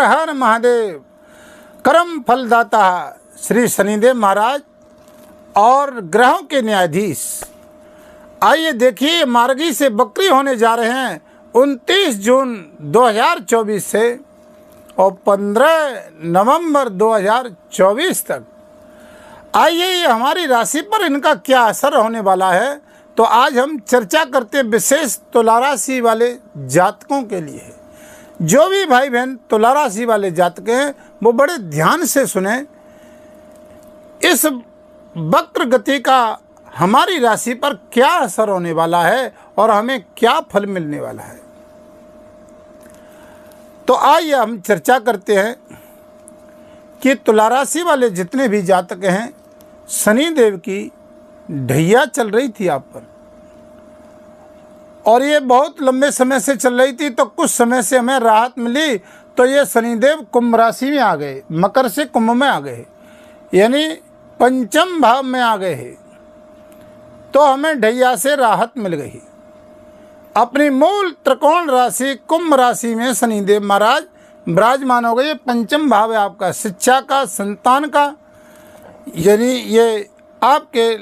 हर हर महादेव। कर्म फलदाता श्री शनिदेव महाराज और ग्रहों के न्यायाधीश। आइए देखिए, मार्गी से बकरी होने जा रहे हैं 29 जून 2024 से और 15 नवंबर 2024 तक। आइए ये हमारी राशि पर इनका क्या असर होने वाला है, तो आज हम चर्चा करते हैं विशेष तुला राशि वाले जातकों के लिए। जो भी भाई बहन तुला राशि वाले जातक हैं वो बड़े ध्यान से सुने। इस वक्र गति का हमारी राशि पर क्या असर होने वाला है और हमें क्या फल मिलने वाला है। तो आइए हम चर्चा करते हैं कि तुला राशि वाले जितने भी जातक हैं, शनि देव की ढैया चल रही थी आप पर और ये बहुत लंबे समय से चल रही थी। तो कुछ समय से हमें राहत मिली, तो ये शनिदेव कुंभ राशि में आ गए, मकर से कुंभ में आ गए, यानी पंचम भाव में आ गए हैं। तो हमें ढैया से राहत मिल गई। अपनी मूल त्रिकोण राशि कुंभ राशि में शनिदेव महाराज विराजमान हो गए। पंचम भाव है आपका शिक्षा का, संतान का, यानी ये आपके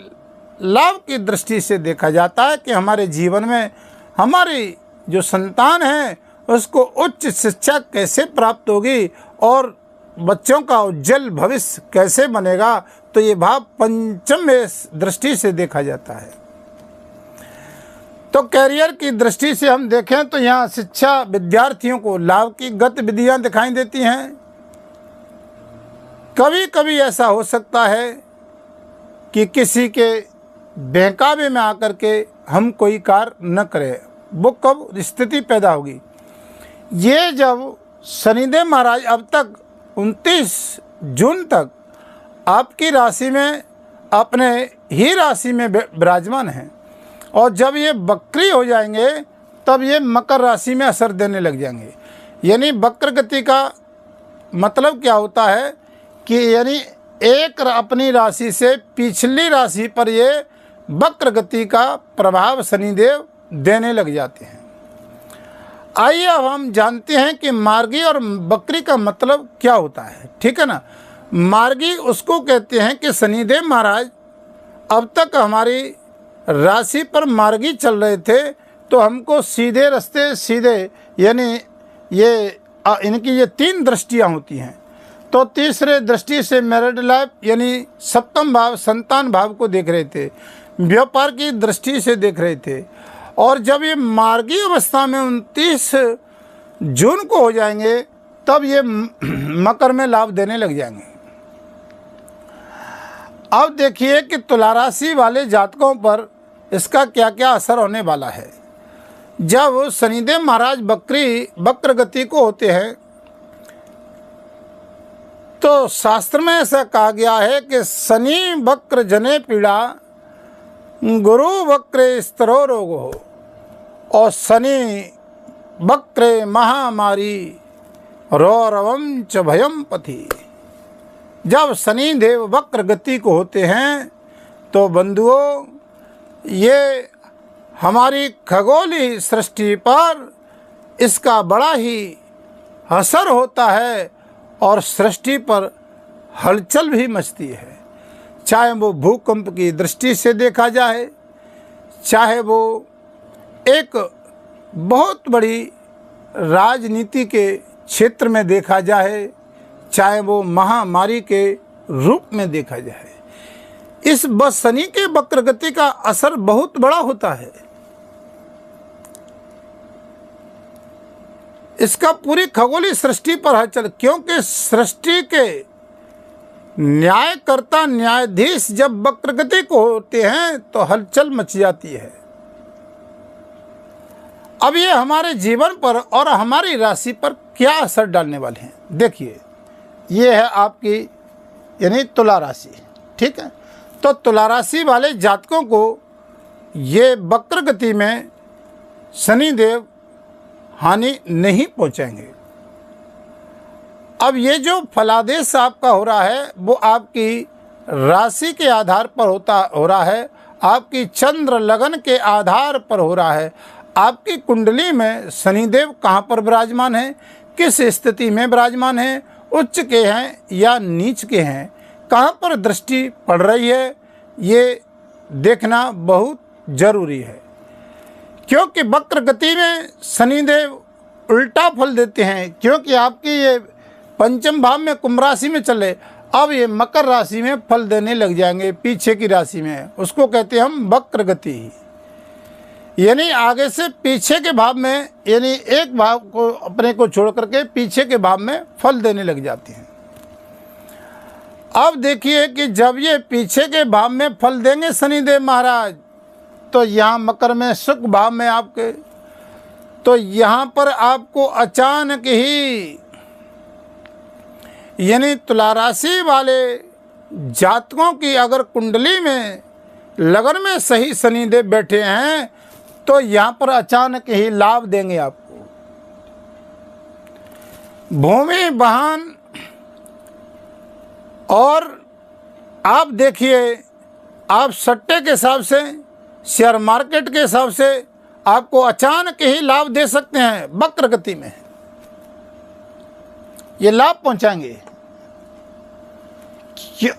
लाभ की दृष्टि से देखा जाता है कि हमारे जीवन में हमारी जो संतान है उसको उच्च शिक्षा कैसे प्राप्त होगी और बच्चों का उज्जवल भविष्य कैसे बनेगा। तो ये भाव पंचम दृष्टि से देखा जाता है। तो कैरियर की दृष्टि से हम देखें तो यहाँ शिक्षा विद्यार्थियों को लाभ की गतिविधियाँ दिखाई देती हैं। कभी कभी ऐसा हो सकता है कि किसी के बहकावे में आकर के हम कोई कार्य न करें। वो कब स्थिति पैदा होगी? ये जब शनिदेव महाराज अब तक 29 जून तक आपकी राशि में अपने ही राशि में विराजमान हैं और जब ये वक्री हो जाएंगे तब ये मकर राशि में असर देने लग जाएंगे। यानी वक्र गति का मतलब क्या होता है कि यानी एक अपनी राशि से पिछली राशि पर ये वक्र गति का प्रभाव शनिदेव देने लग जाते हैं। आइए अब हम जानते हैं कि मार्गी और वक्री का मतलब क्या होता है। ठीक है ना। मार्गी उसको कहते हैं कि शनिदेव महाराज अब तक हमारी राशि पर मार्गी चल रहे थे, तो हमको सीधे रास्ते सीधे, यानी ये इनकी ये 3 दृष्टियाँ होती हैं। तो तीसरे दृष्टि से मैरिड लाइफ यानी सप्तम भाव संतान भाव को देख रहे थे, व्यापार की दृष्टि से देख रहे थे। और जब ये मार्गी अवस्था में 29 जून को हो जाएंगे तब ये मकर में लाभ देने लग जाएंगे। अब देखिए कि तुला राशि वाले जातकों पर इसका क्या क्या असर होने वाला है। जब शनिदेव महाराज वक्र गति को होते हैं तो शास्त्र में ऐसा कहा गया है कि शनि वक्र जने पीड़ा गुरु वक्रे स्तरो रोग हो और शनि वक्रे महामारी रौरवम च भयम पथि। जब शनि देव वक्र गति को होते हैं तो बंधुओं ये हमारी खगोलीय सृष्टि पर इसका बड़ा ही असर होता है और सृष्टि पर हलचल भी मचती है। चाहे वो भूकंप की दृष्टि से देखा जाए, चाहे वो एक बहुत बड़ी राजनीति के क्षेत्र में देखा जाए, चाहे वो महामारी के रूप में देखा जाए, इस शनि के वक्र गति का असर बहुत बड़ा होता है। इसका पूरी खगोलीय सृष्टि पर हलचल, क्योंकि सृष्टि के न्यायकर्ता न्यायाधीश जब वक्र गति को होते हैं तो हलचल मच जाती है। अब ये हमारे जीवन पर और हमारी राशि पर क्या असर डालने वाले हैं, देखिए। ये है आपकी यानी तुला राशि। ठीक है। तो तुला राशि वाले जातकों को ये वक्र गति में शनिदेव हानि नहीं पहुंचाएंगे। अब ये जो फलादेश आपका हो रहा है वो आपकी राशि के आधार पर हो रहा है, आपकी चंद्र लगन के आधार पर हो रहा है। आपकी कुंडली में शनिदेव कहाँ पर विराजमान है, किस स्थिति में विराजमान हैं, उच्च के हैं या नीच के हैं, कहाँ पर दृष्टि पड़ रही है, ये देखना बहुत जरूरी है। क्योंकि वक्र गति में शनिदेव उल्टा फल देते हैं, क्योंकि आपकी ये पंचम भाव में कुंभ राशि में चले, अब ये मकर राशि में फल देने लग जाएंगे, पीछे की राशि में। उसको कहते हैं हम वक्र गति, यानी आगे से पीछे के भाव में, यानी एक भाव को अपने को छोड़ करके पीछे के भाव में फल देने लग जाते हैं। अब देखिए कि जब ये पीछे के भाव में फल देंगे शनिदेव महाराज, तो यहाँ मकर में सुख भाव में आपके, तो यहाँ पर आपको अचानक ही, यानी तुला राशि वाले जातकों की अगर कुंडली में लगन में सही शनिदेव बैठे हैं, तो यहाँ पर अचानक ही लाभ देंगे आपको। भूमि वाहन, और आप देखिए, आप सट्टे के हिसाब से, शेयर मार्केट के हिसाब से आपको अचानक ही लाभ दे सकते हैं। वक्र गति में ये लाभ पहुंचाएंगे।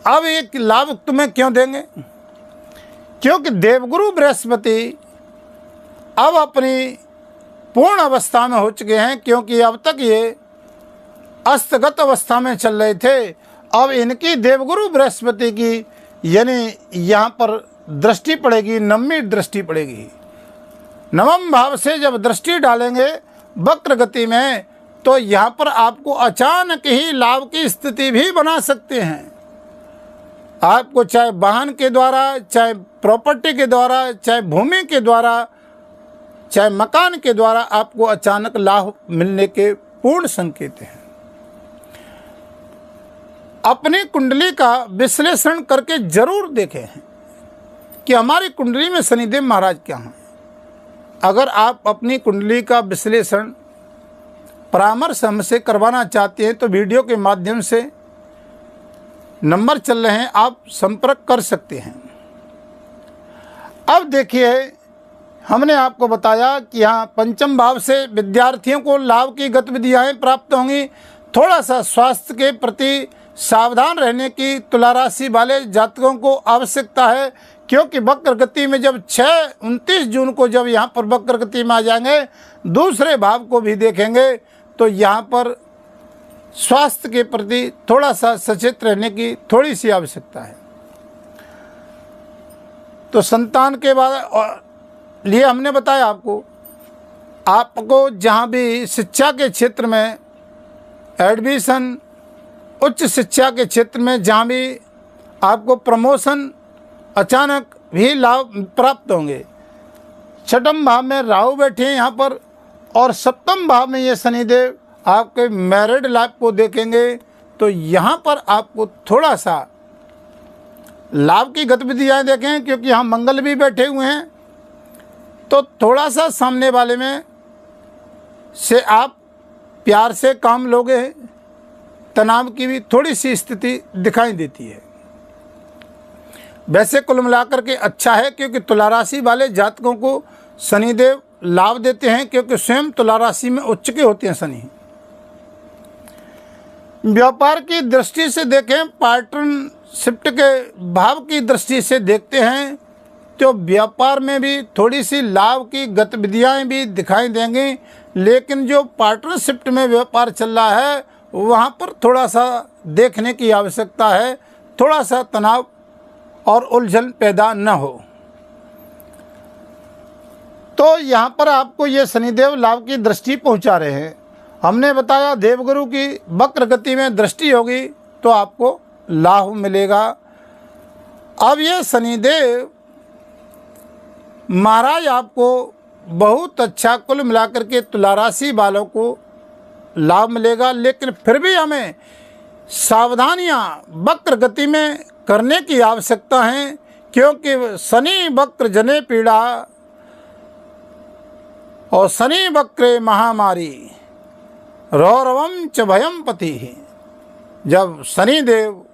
अब एक लाभ तुम्हें क्यों देंगे? क्योंकि देवगुरु बृहस्पति अब अपनी पूर्ण अवस्था में हो चुके हैं, क्योंकि अब तक ये अस्तगत अवस्था में चल रहे थे। अब इनकी देवगुरु बृहस्पति की, यानी यहाँ पर दृष्टि पड़ेगी, नवमी दृष्टि पड़ेगी। नवम भाव से जब दृष्टि डालेंगे वक्र गति में, तो यहाँ पर आपको अचानक ही लाभ की स्थिति भी बना सकते हैं। आपको चाहे वाहन के द्वारा, चाहे प्रॉपर्टी के द्वारा, चाहे भूमि के द्वारा, चाहे मकान के द्वारा आपको अचानक लाभ मिलने के पूर्ण संकेत हैं। अपनी कुंडली का विश्लेषण करके जरूर देखें कि हमारी कुंडली में शनिदेव महाराज क्या हैं। अगर आप अपनी कुंडली का विश्लेषण परामर्श हमसे करवाना चाहते हैं, तो वीडियो के माध्यम से नंबर चल रहे हैं, आप संपर्क कर सकते हैं। अब देखिए, हमने आपको बताया कि यहाँ पंचम भाव से विद्यार्थियों को लाभ की गतिविधियाँ प्राप्त होंगी। थोड़ा सा स्वास्थ्य के प्रति सावधान रहने की तुला राशि वाले जातकों को आवश्यकता है, क्योंकि वक्र गति में जब 29 जून को जब यहाँ पर वक्र गति में आ जाएंगे, दूसरे भाव को भी देखेंगे, तो यहाँ पर स्वास्थ्य के प्रति थोड़ा सा सचेत रहने की थोड़ी सी आवश्यकता है। तो संतान के बाद लिए हमने बताया आपको जहाँ भी शिक्षा के क्षेत्र में एडमिशन, उच्च शिक्षा के क्षेत्र में जहाँ भी आपको प्रमोशन अचानक भी लाभ प्राप्त होंगे। छठम भाव में राहु बैठे हैं यहाँ पर, और सप्तम भाव में ये शनिदेव आपके मैरिड लाइफ को देखेंगे, तो यहाँ पर आपको थोड़ा सा लाभ की गतिविधियाँ देखें, क्योंकि यहाँ मंगल भी बैठे हुए हैं। तो थोड़ा सा सामने वाले में से आप प्यार से काम लोगे, तनाव की भी थोड़ी सी स्थिति दिखाई देती है। वैसे कुल मिलाकर के अच्छा है, क्योंकि तुला राशि वाले जातकों को शनिदेव लाभ देते हैं, क्योंकि स्वयं तुला राशि में उच्च के होते हैं शनि। व्यापार की दृष्टि से देखें, पार्टनरशिप के भाव की दृष्टि से देखते हैं, तो व्यापार में भी थोड़ी सी लाभ की गतिविधियाँ भी दिखाई देंगी। लेकिन जो पार्टनरशिप में व्यापार चल रहा है, वहाँ पर थोड़ा सा देखने की आवश्यकता है, थोड़ा सा तनाव और उलझन पैदा न हो। तो यहाँ पर आपको ये शनिदेव लाभ की दृष्टि पहुँचा रहे हैं। हमने बताया देवगुरु की वक्र गति में दृष्टि होगी तो आपको लाभ मिलेगा। अब ये शनिदेव महाराज आपको बहुत अच्छा कुल मिलाकर के तुला राशि वालों को लाभ मिलेगा, लेकिन फिर भी हमें सावधानियां वक्र गति में करने की आवश्यकता है, क्योंकि शनि वक्र जने पीड़ा और शनि वक्रे महामारी रौरवम च भयम पति। जब शनिदेव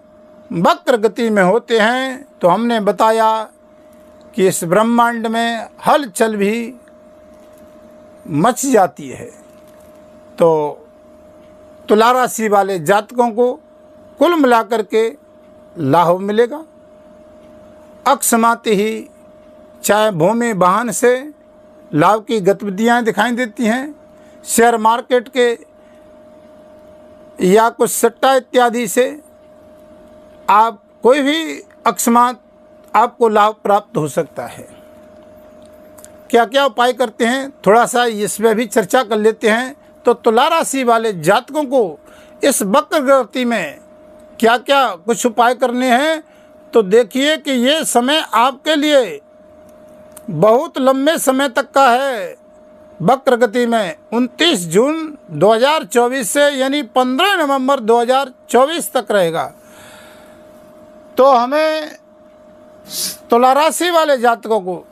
वक्र गति में होते हैं तो हमने बताया कि इस ब्रह्मांड में हलचल भी मच जाती है। तो तुला राशि वाले जातकों को कुल मिलाकर के लाभ मिलेगा। अकस्मात ही चाहे भूमि वाहन से लाभ की गतिविधियाँ दिखाई देती हैं, शेयर मार्केट के या कुछ सट्टा इत्यादि से आप कोई भी अकस्मात आपको लाभ प्राप्त हो सकता है। क्या क्या उपाय करते हैं थोड़ा सा इसमें भी चर्चा कर लेते हैं। तो तुला राशि वाले जातकों को इस वक्र गति में क्या क्या कुछ उपाय करने हैं, तो देखिए कि ये समय आपके लिए बहुत लंबे समय तक का है। वक्र गति में 29 जून 2024 से यानी 15 नवंबर 2024 तक रहेगा। तो हमें तुला राशि वाले जातकों को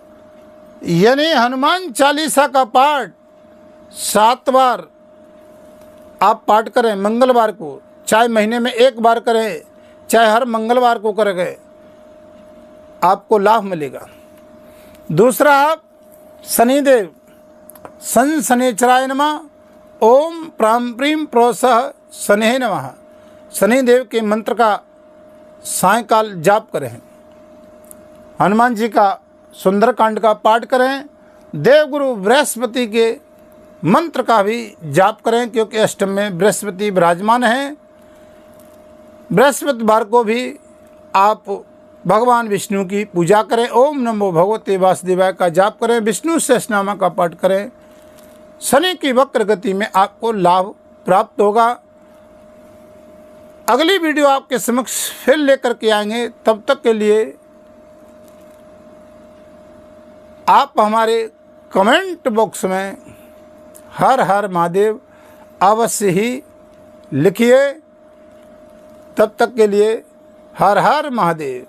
यानी हनुमान चालीसा का पाठ 7 बार आप पाठ करें मंगलवार को, चाहे महीने में 1 बार करें, चाहे हर मंगलवार को करेंगे, आपको लाभ मिलेगा। दूसरा, आप शनिदेव सन शनिचराय नमः, ओम प्रां प्रीं प्रोसः शनैः नमः, शनिदेव के मंत्र का सायंकाल जाप करें। हनुमान जी का सुंदरकांड का पाठ करें। देवगुरु बृहस्पति के मंत्र का भी जाप करें, क्योंकि अष्टम में बृहस्पति विराजमान हैं। बृहस्पतिवार को भी आप भगवान विष्णु की पूजा करें। ओम नमो भगवते वासुदेवाय का जाप करें। विष्णु सहस्रनाम का पाठ करें। शनि की वक्र गति में आपको लाभ प्राप्त होगा। अगली वीडियो आपके समक्ष फिर लेकर के आएंगे। तब तक के लिए आप हमारे कमेंट बॉक्स में हर हर महादेव अवश्य ही लिखिए। तब तक के लिए हर हर महादेव।